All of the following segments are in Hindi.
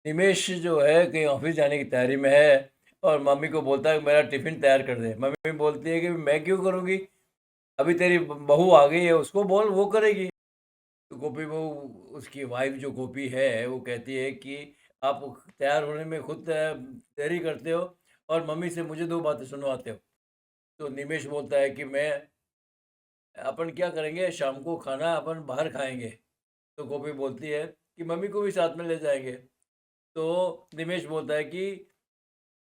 निमेश जो है कहीं ऑफिस जाने की तैयारी में है और मम्मी को बोलता है मेरा टिफ़िन तैयार कर दे। मम्मी बोलती है कि मैं क्यों करूँगी? अभी तेरी बहू आ गई है उसको बोल वो करेगी। तो गोपी बहू उसकी वाइफ़ जो गोपी है वो कहती है कि आप तैयार होने में खुद देरी करते हो और मम्मी से मुझे 2 बातें सुनवाते हो। तो निमेश बोलता है कि मैं अपन क्या करेंगे शाम को खाना अपन बाहर खाएँगे। तो गोपी बोलती है कि मम्मी को भी साथ में ले जाएँगे। तो निमेश बोलता है कि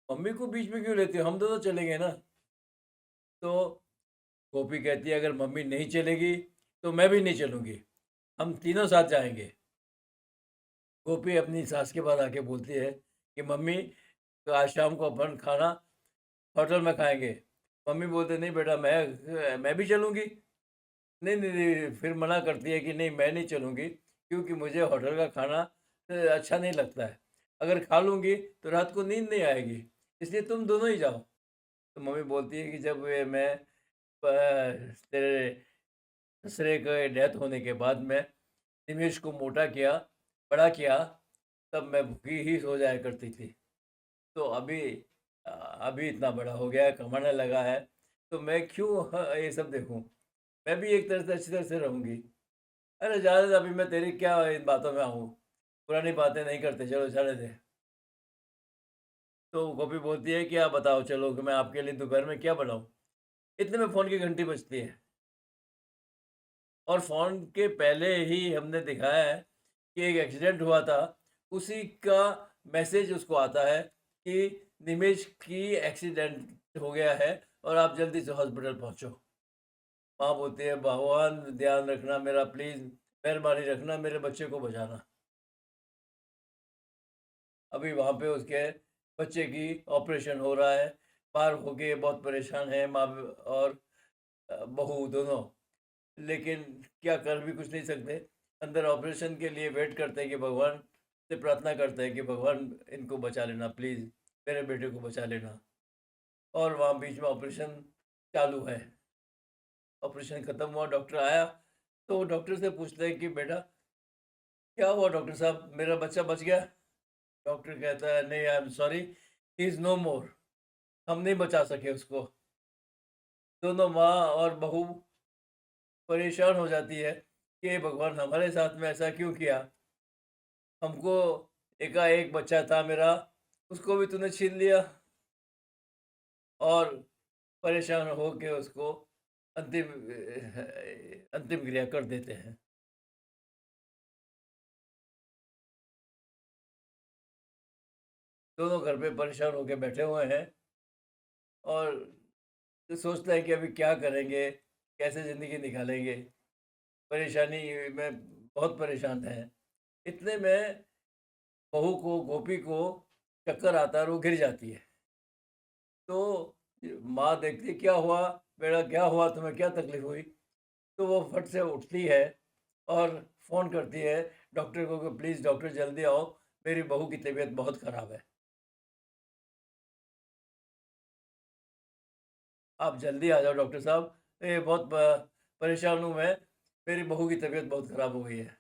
मम्मी को बीच में क्यों लेते हो? हम दोनों चलेंगे ना। तो गोपी कहती है अगर मम्मी नहीं चलेगी तो मैं भी नहीं चलूँगी। हम तीनों साथ जाएँगे। गोपी अपनी सास के पास आके बोलती है कि मम्मी तो आज शाम को अपन खाना होटल में खाएँगे। मम्मी बोलते नहीं बेटा मैं भी चलूँगी। नहीं, नहीं, नहीं फिर मना करती है कि नहीं मैं नहीं चलूँगी क्योंकि मुझे होटल का खाना अच्छा नहीं लगता है। अगर खा लूँगी तो रात को नींद नहीं आएगी, इसलिए तुम दोनों ही जाओ। तो मम्मी बोलती है कि जब ये मैं तेरे ससुरे के डेथ होने के बाद मैं निवेश को मोटा किया, बड़ा किया, तब मैं भूखी ही सो जाया करती थी। तो अभी इतना बड़ा हो गया है, कमाने लगा है, तो मैं क्यों ये सब देखूँ? मैं भी एक तरह से अच्छी तरह से रहूँगी। अरे जाने दे अभी मैं तेरी क्या इन बातों में आऊँ? पुरानी बातें नहीं करते, चलो जाने दे। तो गोपी बोलती है कि आप बताओ चलो कि मैं आपके लिए दोपहर में क्या बनाऊँ? इतने में फ़ोन की घंटी बजती है और फ़ोन के पहले ही हमने दिखाया है कि एक एक्सीडेंट हुआ था, उसी का मैसेज उसको आता है कि निमेश की एक्सीडेंट हो गया है और आप जल्दी से हॉस्पिटल पहुँचो। माँ बोलती है भगवान ध्यान रखना मेरा प्लीज़, मेहरबानी रखना मेरे बच्चे को बचाना। अभी वहाँ पे उसके बच्चे की ऑपरेशन हो रहा है, बाहर होके बहुत परेशान है माँ और बहू दोनों। लेकिन क्या कर भी कुछ नहीं सकते। अंदर ऑपरेशन के लिए वेट करते हैं कि भगवान से प्रार्थना करते हैं कि भगवान इनको बचा लेना प्लीज़, मेरे बेटे को बचा लेना। और वहाँ बीच में ऑपरेशन चालू है। ऑपरेशन खत्म हुआ, डॉक्टर आया, तो डॉक्टर से पूछते हैं कि बेटा क्या हुआ डॉक्टर साहब मेरा बच्चा बच गया? डॉक्टर कहता है नहीं I am sorry he is no more. हम नहीं बचा सके उसको। दोनों माँ और बहू परेशान हो जाती है कि हे भगवान हमारे साथ में ऐसा क्यों किया? हमको एकाएक बच्चा था मेरा, उसको भी तूने छीन लिया और परेशान होके उसको अंतिम क्रिया कर देते हैं। दोनों घर पे परेशान होके बैठे हुए हैं और सोचते हैं कि अभी क्या करेंगे? कैसे ज़िंदगी निकालेंगे? परेशानी में बहुत परेशान हैं। इतने में बहू को, गोपी को चक्कर आता है और वो गिर जाती है। तो माँ देखती है, "क्या हुआ? बेटा क्या हुआ? तुम्हें क्या तकलीफ़ हुई?" तो वो फट से उठती है और फ़ोन करती है डॉक्टर को कि प्लीज़ डॉक्टर जल्दी आओ, मेरी बहू की तबीयत बहुत ख़राब है। आप जल्दी आ जाओ डॉक्टर साहब, ये बहुत परेशान हूँ मैं, मेरी बहू की तबीयत बहुत ख़राब हो गई है।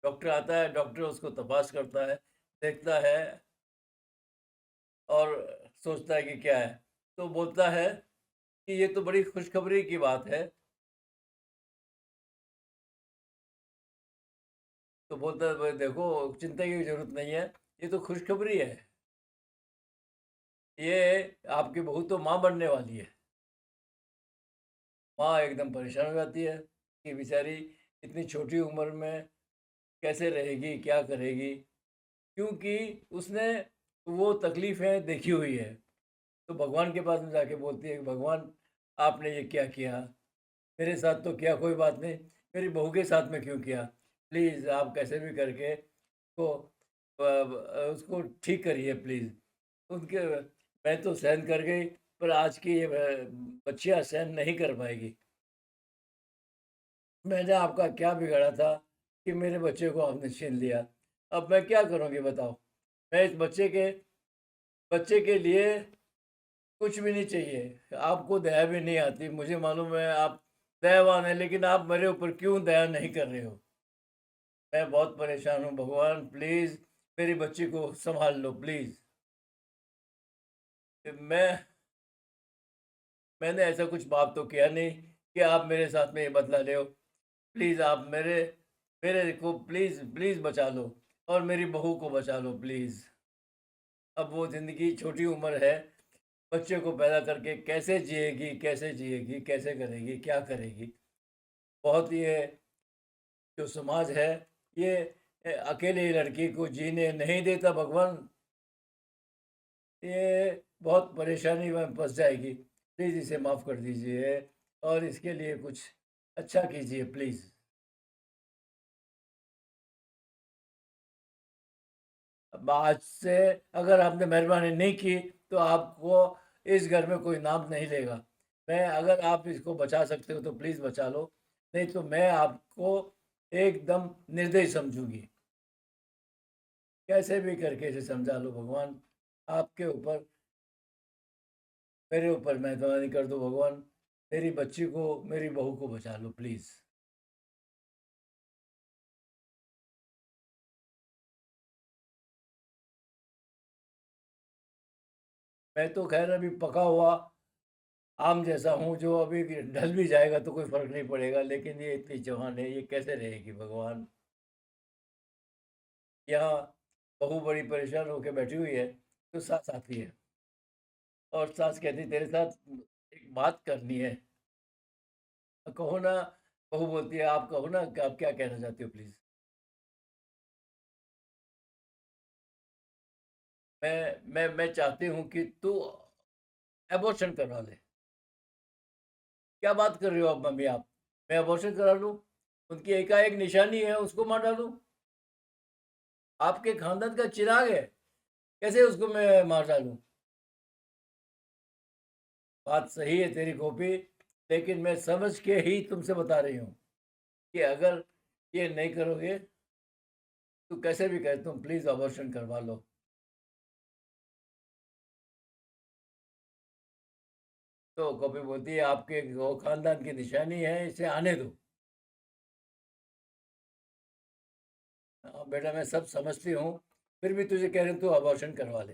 डॉक्टर आता है, डॉक्टर उसको तपाश करता है, देखता है और सोचता है कि क्या है? तो बोलता है कि ये तो बड़ी खुशखबरी की बात है। तो बोलता है, "भाई देखो चिंता की ज़रूरत नहीं है, ये तो खुशखबरी है। ये आपकी बहू तो माँ बनने वाली है।" माँ एकदम परेशान हो जाती है कि बेचारी इतनी छोटी उम्र में कैसे रहेगी, क्या करेगी? क्योंकि उसने वो तकलीफ़ें देखी हुई है। तो भगवान के पास में जाके बोलती है कि भगवान आपने ये क्या किया? मेरे साथ तो किया कोई बात नहीं, मेरी बहू के साथ में क्यों किया? प्लीज़ आप कैसे भी करके को उसको ठीक करिए प्लीज़। उनके मैं तो सहन कर गई, पर आज की ये बच्चियाँ सहन नहीं कर पाएगी। मैंने आपका क्या बिगाड़ा था कि मेरे बच्चे को आपने छीन लिया? अब मैं क्या करूँगी बताओ? मैं इस बच्चे के लिए कुछ भी नहीं चाहिए। आपको दया भी नहीं आती, मुझे मालूम है आप दयावान हैं, लेकिन आप मेरे ऊपर क्यों दया नहीं कर रहे हो? मैं बहुत परेशान हूँ, भगवान प्लीज़ मेरी बच्ची को संभाल लो प्लीज़। मैं मैंने ऐसा कुछ पाप तो किया नहीं कि आप मेरे साथ में ये बदला ले हो। प्लीज़ आप मेरे मेरे को प्लीज़ प्लीज़ बचा लो और मेरी बहू को बचा लो प्लीज़। अब वो ज़िंदगी छोटी उम्र है, बच्चे को पैदा करके कैसे जिएगी, कैसे करेगी, क्या करेगी? बहुत ये जो समाज है, ये अकेली लड़की को जीने नहीं देता भगवान, ये बहुत परेशानी में फँस जाएगी। प्लीज़ इसे माफ़ कर दीजिए और इसके लिए कुछ अच्छा कीजिए प्लीज़। अब आज से अगर आपने मेहरबानी नहीं की, तो आपको इस घर में कोई नाम नहीं लेगा। मैं अगर आप इसको बचा सकते हो तो प्लीज़ बचा लो, नहीं तो मैं आपको एकदम निर्दयी समझूँगी। कैसे भी करके इसे समझा लो भगवान, आपके ऊपर मेरे ऊपर मेहरबानी कर दो भगवान, मेरी बच्ची को, मेरी बहू को बचा लो प्लीज़। मैं तो ख़ैर अभी पका हुआ आम जैसा हूँ, जो अभी ढल भी जाएगा तो कोई फ़र्क नहीं पड़ेगा, लेकिन ये इतनी जवान है, ये कैसे रहेगी भगवान? यहाँ बहू बड़ी परेशान होके बैठी हुई है, तो सास आती है और सास कहती है तेरे साथ एक बात करनी है। कहो ना, बहू बोलती है आप कहो ना कि आप क्या कहना चाहती हो प्लीज़? मैं चाहती हूँ कि तू अबॉर्शन करवा ले। क्या बात कर रहे हो आप मम्मी आप? मैं अबॉर्शन करा लूँ? उनकी एकाएक निशानी है, उसको मार डालूँ? आपके खानदान का चिराग है, कैसे उसको मैं मार डालूँ? बात सही है तेरी गोपी, लेकिन मैं समझ के ही तुमसे बता रही हूँ कि अगर ये नहीं करोगे, तो कैसे भी कर तुम प्लीज़ अबॉर्शन करवा लो। तो गोपी बोलती है आपके वो खानदान की निशानी है, इसे आने दो। बेटा मैं सब समझती हूँ, फिर भी तुझे कह रही हूँ तू अबॉर्शन करवा ले।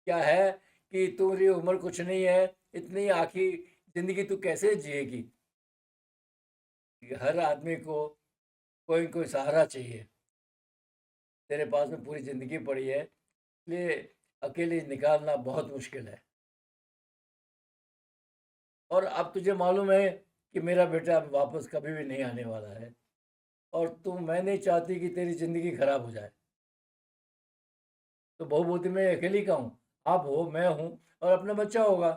क्या है कि तुम्हारी उम्र कुछ नहीं है, इतनी आखिरी ज़िंदगी तू कैसे जिएगी? हर आदमी को कोई कोई सहारा चाहिए। तेरे पास में पूरी ज़िंदगी पड़ी है, इसलिए अकेले निकालना बहुत मुश्किल है। और अब तुझे मालूम है कि मेरा बेटा अब वापस कभी भी नहीं आने वाला है और मैं नहीं चाहती कि तेरी ज़िंदगी खराब हो जाए। तो बहू बोलती मैं अकेली का हूँ, आप हो, मैं हूँ और अपना बच्चा होगा।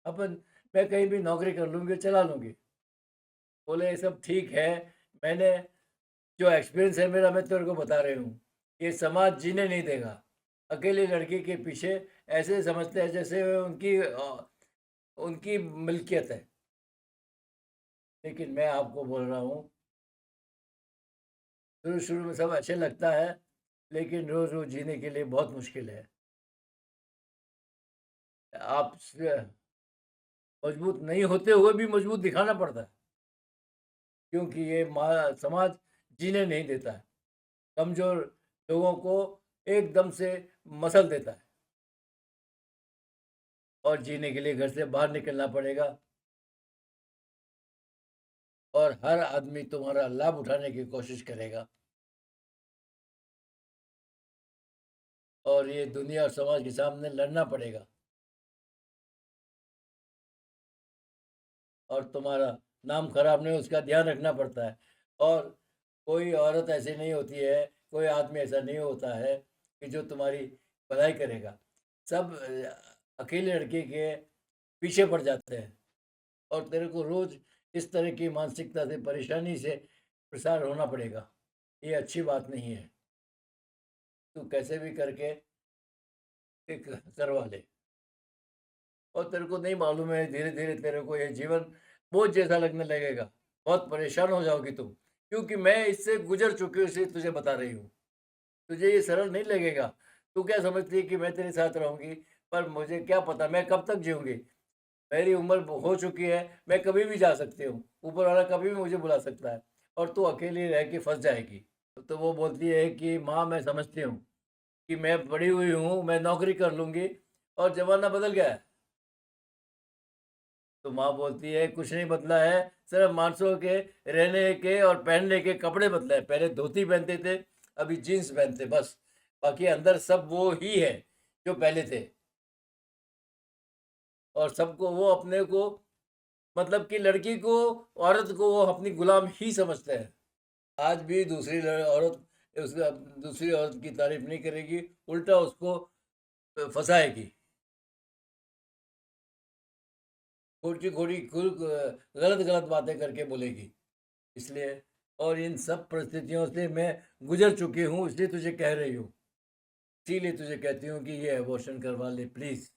अपन मैं कहीं भी नौकरी कर लूँगी, चला लूँगी। बोले ये सब ठीक है, मैंने जो एक्सपीरियंस है मेरा मैं तेरे को बता रही हूँ। ये समाज जीने नहीं देगा। अकेली लड़की के पीछे ऐसे समझते हैं जैसे उनकी मिल्कियत है। लेकिन मैं आपको बोल रहा हूँ, शुरू-शुरू में सब अच्छे लगता है, लेकिन रोज़-रोज़ जीने के लिए बहुत मुश्किल है। आप स मजबूत नहीं होते हुए भी मजबूत दिखाना पड़ता है, क्योंकि ये समाज जीने नहीं देता है। कमज़ोर लोगों को एकदम से मसल देता है और जीने के लिए घर से बाहर निकलना पड़ेगा और हर आदमी तुम्हारा लाभ उठाने की कोशिश करेगा और ये दुनिया और समाज के सामने लड़ना पड़ेगा और तुम्हारा नाम खराब नहीं हो उसका ध्यान रखना पड़ता है। और कोई औरत ऐसी नहीं होती है, कोई आदमी ऐसा नहीं होता है कि जो तुम्हारी भलाई करेगा। सब अकेले लड़के के पीछे पड़ जाते हैं और तेरे को रोज़ इस तरह की मानसिकता से परेशानी से प्रसार होना पड़ेगा। ये अच्छी बात नहीं है। तू कैसे भी करके एक करवा ले और तेरे को नहीं मालूम है धीरे-धीरे तेरे को ये जीवन बोझ जैसा लगने लगेगा। बहुत परेशान हो जाओगी तुम, क्योंकि मैं इससे गुज़र चुकी हूँ इसलिए तुझे बता रही हूँ। तुझे ये सरल नहीं लगेगा। तू क्या समझती है कि मैं तेरे साथ रहूँगी, पर मुझे क्या पता मैं कब तक जीऊँगी। मेरी उम्र हो चुकी है, मैं कभी भी जा सकती हूँ। ऊपर वाला कभी भी मुझे बुला सकता है और तू अकेली रह के फँस जाएगी। तो वो बोलती है कि माँ मैं समझती हूँ कि मैं बड़ी हुई हूँ, मैं नौकरी कर लूँगी और ज़माना बदल गया है। तो माँ बोलती है कुछ नहीं बदला है, सिर्फ मानसों के रहने के और पहनने के कपड़े बदले हैं। पहले धोती पहनते थे, अभी जीन्स पहनते बस। बाकी अंदर सब वो ही है जो पहले थे और सबको वो अपने को मतलब कि लड़की को, औरत को वो अपनी गुलाम ही समझते हैं। आज भी दूसरी औरत उसका दूसरी औरत की तारीफ नहीं करेगी, उल्टा उसको फंसाएगी। खोटी-खोटी गलत-गलत बातें करके बोलेगी। इसलिए और इन सब परिस्थितियों से मैं गुज़र चुकी हूँ, इसलिए तुझे कह रही हूँ। इसीलिए तुझे कहती हूँ कि ये अबॉर्शन करवा ले प्लीज़।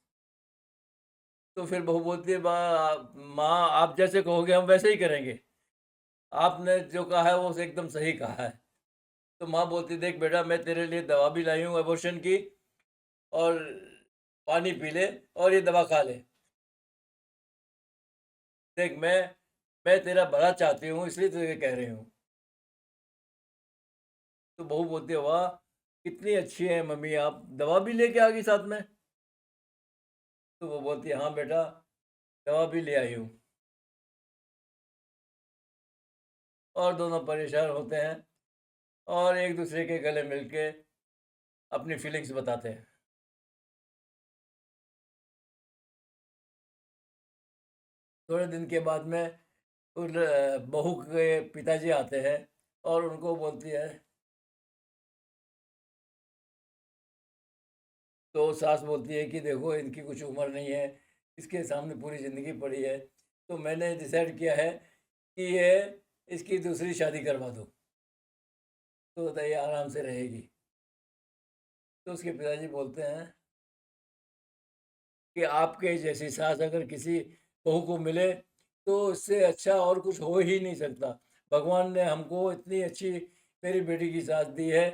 तो फिर बहू बोलती है, माँ आप जैसे कहोगे हम वैसे ही करेंगे। आपने जो कहा है वो एकदम सही कहा है। तो माँ बोलती देख बेटा मैं तेरे लिए दवा भी लाई हूँ अबॉर्शन की और पानी पी ले और ये दवा खा ले। देख मैं तेरा भला चाहती हूँ इसलिए तुझे कह रही हूँ। तो बहू बोलती है वाह! कितनी अच्छी हैं मम्मी आप, दवा भी लेके आ गई साथ में? तो वो बोलती है हाँ बेटा, दवा भी ले आई हूँ। और दोनों परेशान होते हैं और एक-दूसरे के गले मिलके अपनी फीलिंग्स बताते हैं। थोड़े दिन के बाद में उन बहू के पिताजी आते हैं और उनको बोलती है तो सास बोलती है कि देखो इनकी कुछ उम्र नहीं है, इसके सामने पूरी ज़िंदगी पड़ी है, तो मैंने डिसाइड किया है कि ये इसकी दूसरी शादी करवा दो, तो ये आराम से रहेगी। तो उसके पिताजी बोलते हैं कि आपके जैसी सास अगर किसी बहू को मिले, तो इससे अच्छा और कुछ हो ही नहीं सकता। भगवान ने हमको इतनी अच्छी मेरी बेटी की सास दी है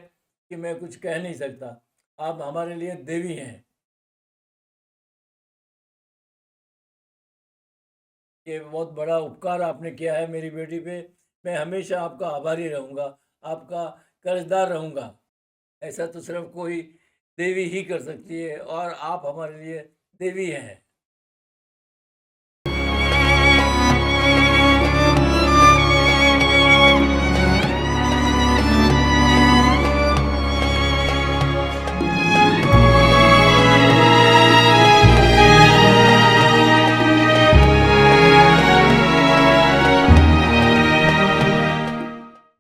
कि मैं कुछ कह नहीं सकता। आप हमारे लिए देवी हैं। ये बहुत बड़ा उपकार आपने किया है मेरी बेटी पे। मैं हमेशा आपका आभारी रहूँगा, आपका कर्ज़दार रहूँगा। ऐसा तो सिर्फ़ कोई देवी ही कर सकती है और आप हमारे लिए देवी हैं।